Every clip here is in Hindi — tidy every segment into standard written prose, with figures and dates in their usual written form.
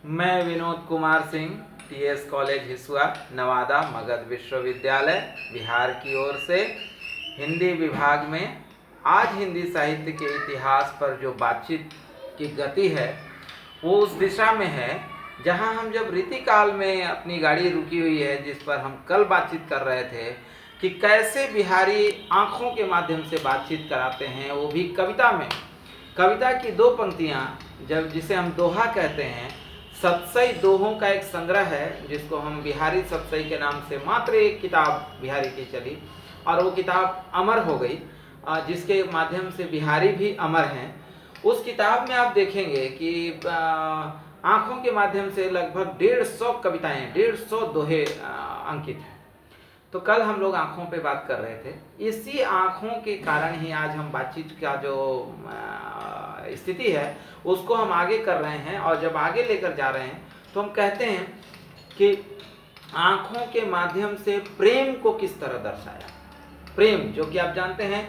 मैं विनोद कुमार सिंह, टीएस कॉलेज हिसुआ, नवादा मगध विश्वविद्यालय बिहार की ओर से हिंदी विभाग में आज हिंदी साहित्य के इतिहास पर जो बातचीत की गति है वो उस दिशा में है जहां हम जब रीतिकाल में अपनी गाड़ी रुकी हुई है, जिस पर हम कल बातचीत कर रहे थे कि कैसे बिहारी आँखों के माध्यम से बातचीत कराते हैं, वो भी कविता में। कविता की दो पंक्तियाँ, जब जिसे हम दोहा कहते हैं, सतसई दोहों का एक संग्रह है जिसको हम बिहारी सतसई के नाम से मात्र एक किताब बिहारी की चली और वो किताब अमर हो गई, जिसके माध्यम से बिहारी भी अमर हैं। उस किताब में आप देखेंगे कि आँखों के माध्यम से लगभग 150 कविताएं, 150 दोहे अंकित हैं। तो कल हम लोग आँखों पे बात कर रहे थे, इसी आँखों के कारण ही आज हम बातचीत का जो स्थिति है उसको हम आगे कर रहे हैं। और जब आगे लेकर जा रहे हैं तो हम कहते हैं कि आँखों के माध्यम से प्रेम को किस तरह दर्शाया। प्रेम जो कि आप जानते हैं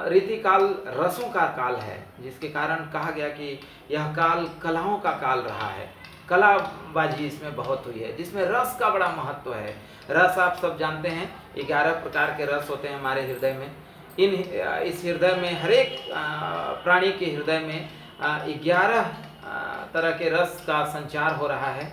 रीतिकाल रसों का काल है, जिसके कारण कहा गया कि यह काल कलाओं का काल रहा है। कलाबाजी इसमें बहुत हुई है, जिसमें रस का बड़ा महत्व है। रस आप सब जानते हैं, 11 प्रकार के रस होते हैं हमारे हृदय में। इस हृदय में हर एक प्राणी के हृदय में 11 तरह के रस का संचार हो रहा है।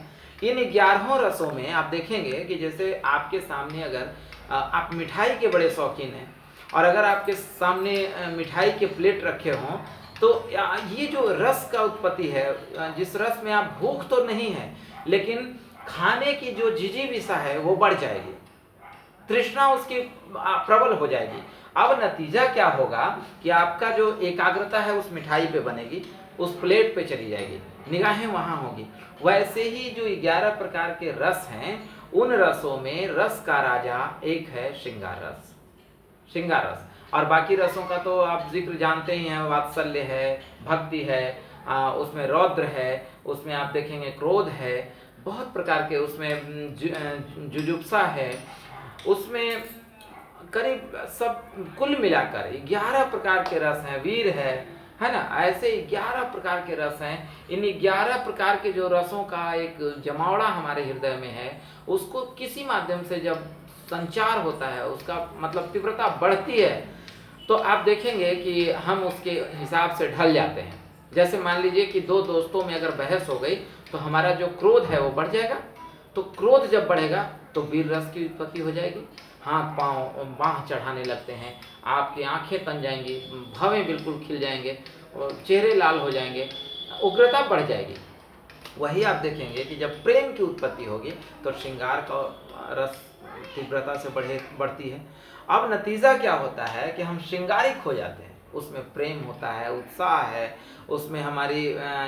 इन 11 रसों में आप देखेंगे कि जैसे आपके सामने अगर आप मिठाई के बड़े शौकीन हैं और अगर आपके सामने मिठाई के प्लेट रखे हों तो ये जो रस का उत्पत्ति है, जिस रस में आप भूख तो नहीं है लेकिन खाने की जो जिजीविषा है वो बढ़ जाएगी, तृष्णा उसकी प्रबल हो जाएगी। अब नतीजा क्या होगा कि आपका जो एकाग्रता है उस मिठाई पे बनेगी, उस प्लेट पे चली जाएगी, निगाहें वहाँ होगी। वैसे ही जो 11 प्रकार के रस हैं, उन रसों में रस का राजा एक है श्रृंगार रस। श्रृंगार रस और बाकी रसों का तो आप जिक्र जानते ही हैं, वात्सल्य है, भक्ति है, उसमें रौद्र है, उसमें आप देखेंगे क्रोध है, बहुत प्रकार के, उसमें जुजुप्सा है, उसमें करीब सब कुल मिलाकर 11 प्रकार के रस हैं। वीर है ना, ऐसे 11 प्रकार के रस हैं। इन 11 प्रकार के जो रसों का एक जमावड़ा हमारे हृदय में है, उसको किसी माध्यम से जब संचार होता है, उसका मतलब तीव्रता बढ़ती है, तो आप देखेंगे कि हम उसके हिसाब से ढल जाते हैं। जैसे मान लीजिए कि दो दोस्तों में अगर बहस हो गई तो हमारा जो क्रोध है वो बढ़ जाएगा, तो क्रोध जब बढ़ेगा तो वीर रस की उत्पत्ति हो जाएगी। हाथ पांव बाँह चढ़ाने लगते हैं, आपकी आंखें तन जाएंगी, भवें बिल्कुल खिल जाएंगे और चेहरे लाल हो जाएंगे, उग्रता बढ़ जाएगी। वही आप देखेंगे कि जब प्रेम की उत्पत्ति होगी तो श्रृंगार का रस तीव्रता से बढ़ती है। अब नतीजा क्या होता है कि हम श्रृंगारिक हो जाते हैं, उसमें प्रेम होता है, उत्साह है, उसमें हमारी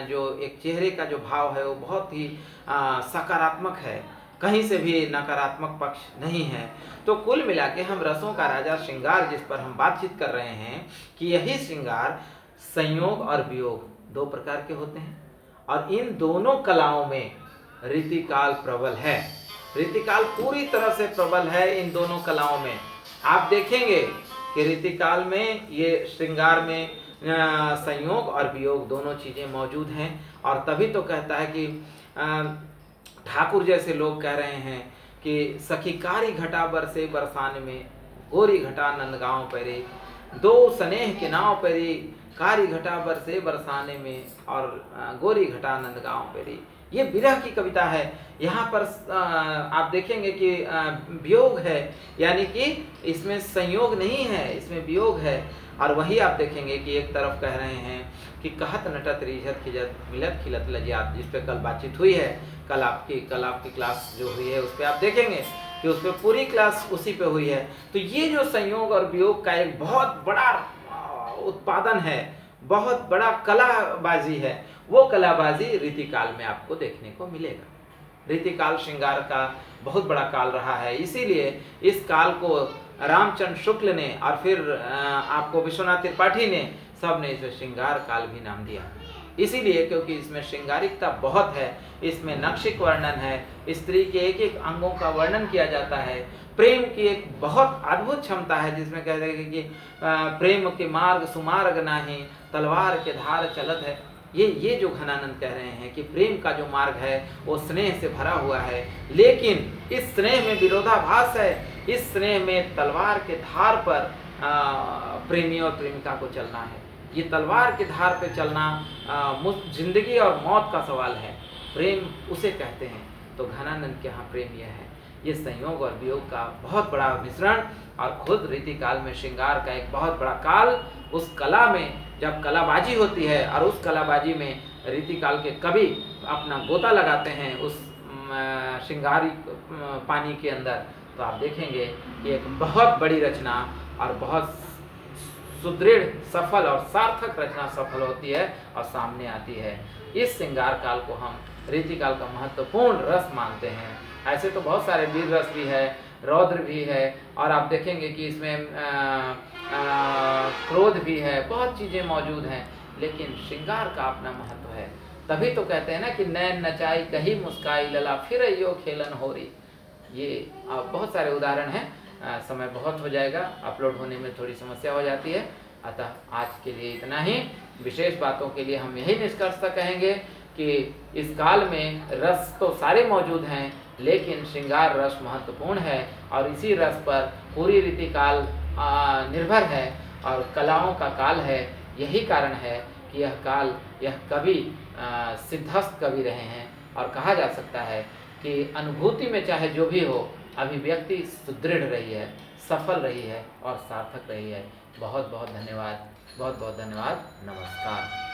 जो एक चेहरे का जो भाव है वो बहुत ही सकारात्मक है, कहीं से भी नकारात्मक पक्ष नहीं है। तो कुल मिला के हम रसों का राजा श्रृंगार, जिस पर हम बातचीत कर रहे हैं कि यही श्रृंगार संयोग और वियोग 2 प्रकार के होते हैं और इन दोनों कलाओं में रीतिकाल प्रबल है। रीतिकाल पूरी तरह से प्रबल है इन दोनों कलाओं में। आप देखेंगे कि रीतिकाल में ये श्रृंगार में संयोग और वियोग दोनों चीज़ें मौजूद हैं। और तभी तो कहता है कि ठाकुर जैसे लोग कह रहे हैं कि सखी कारी घटा बरसे बरसाने में, गोरी घटा नंदगांव परे, दो स्नेह के नाव परी, कारी घटा बरसे बरसाने में और गोरी घटा नंदगांव परी। ये विरह की कविता है। यहाँ पर आप देखेंगे कि वियोग है, यानी कि इसमें संयोग नहीं है, इसमें वियोग है। और वही आप देखेंगे कि एक तरफ कह रहे हैं कि कहत नटत रिझत खिजत मिलत खिलत लजियात, जिस पे कल बातचीत हुई है। कल आपकी क्लास जो हुई है उस पर आप देखेंगे कि उस पर पूरी क्लास उसी पे हुई है। तो ये जो संयोग और वियोग का एक बहुत बड़ा उत्पादन है, बहुत बड़ा कलाबाजी है, वो कलाबाजी रीतिकाल में आपको देखने को मिलेगा। रीतिकाल श्रृंगार का बहुत बड़ा काल रहा है, इसीलिए इस काल को रामचंद्र शुक्ल ने और फिर आपको विश्वनाथ त्रिपाठी ने, सब ने इसे श्रृंगार काल भी नाम दिया। इसीलिए क्योंकि इसमें श्रृंगारिकता बहुत है, इसमें नक्षिक वर्णन है, स्त्री के एक एक अंगों का वर्णन किया जाता है, प्रेम की एक बहुत अद्भुत क्षमता है, जिसमें कहते हैं कि प्रेम के मार्ग सुमार्ग नाही, तलवार के धार चलत है। ये जो घनानंद कह रहे हैं कि प्रेम का जो मार्ग है वो स्नेह से भरा हुआ है, लेकिन इस स्नेह में विरोधाभास है। इस स्नेह में तलवार के धार पर प्रेमी और प्रेमिका को चलना है। ये तलवार के धार पे चलना जिंदगी और मौत का सवाल है। प्रेम उसे कहते हैं। तो घनानंद के यहाँ प्रेम यह है, ये संयोग और वियोग का बहुत बड़ा मिश्रण, और खुद रीति काल में श्रृंगार का एक बहुत बड़ा काल। उस कला में जब कलाबाजी होती है और उस कलाबाजी में रीति काल के कवि अपना गोता लगाते हैं उस श्रृंगारी पानी के अंदर, तो आप देखेंगे कि एक बहुत बड़ी रचना और बहुत सुदृढ़, सफल और सार्थक रचना सफल होती है और सामने आती है। इस श्रृंगार काल को हम रीतिकाल का महत्वपूर्ण रस मानते हैं। ऐसे तो बहुत सारे वीर रस भी है, रौद्र भी है, और आप देखेंगे कि इसमें क्रोध भी है, बहुत चीज़ें मौजूद हैं, लेकिन श्रृंगार का अपना महत्व है। तभी तो कहते हैं ना कि नैन नचाई कही मुस्काई लला फिर अयो खेलन हो रही। ये बहुत सारे उदाहरण हैं। समय बहुत हो जाएगा, अपलोड होने में थोड़ी समस्या हो जाती है, अतः आज के लिए इतना ही। विशेष बातों के लिए हम यही निष्कर्षता कहेंगे कि इस काल में रस तो सारे मौजूद हैं, लेकिन श्रृंगार रस महत्वपूर्ण है, और इसी रस पर पूरी रीति काल निर्भर है और कलाओं का काल है। यही कारण है कि यह काल, यह कवि सिद्धस्थ कवि रहे हैं, और कहा जा सकता है कि अनुभूति में चाहे जो भी हो, अभिव्यक्ति सुदृढ़ रही है, सफल रही है और सार्थक रही है। बहुत बहुत धन्यवाद, बहुत बहुत धन्यवाद। नमस्कार।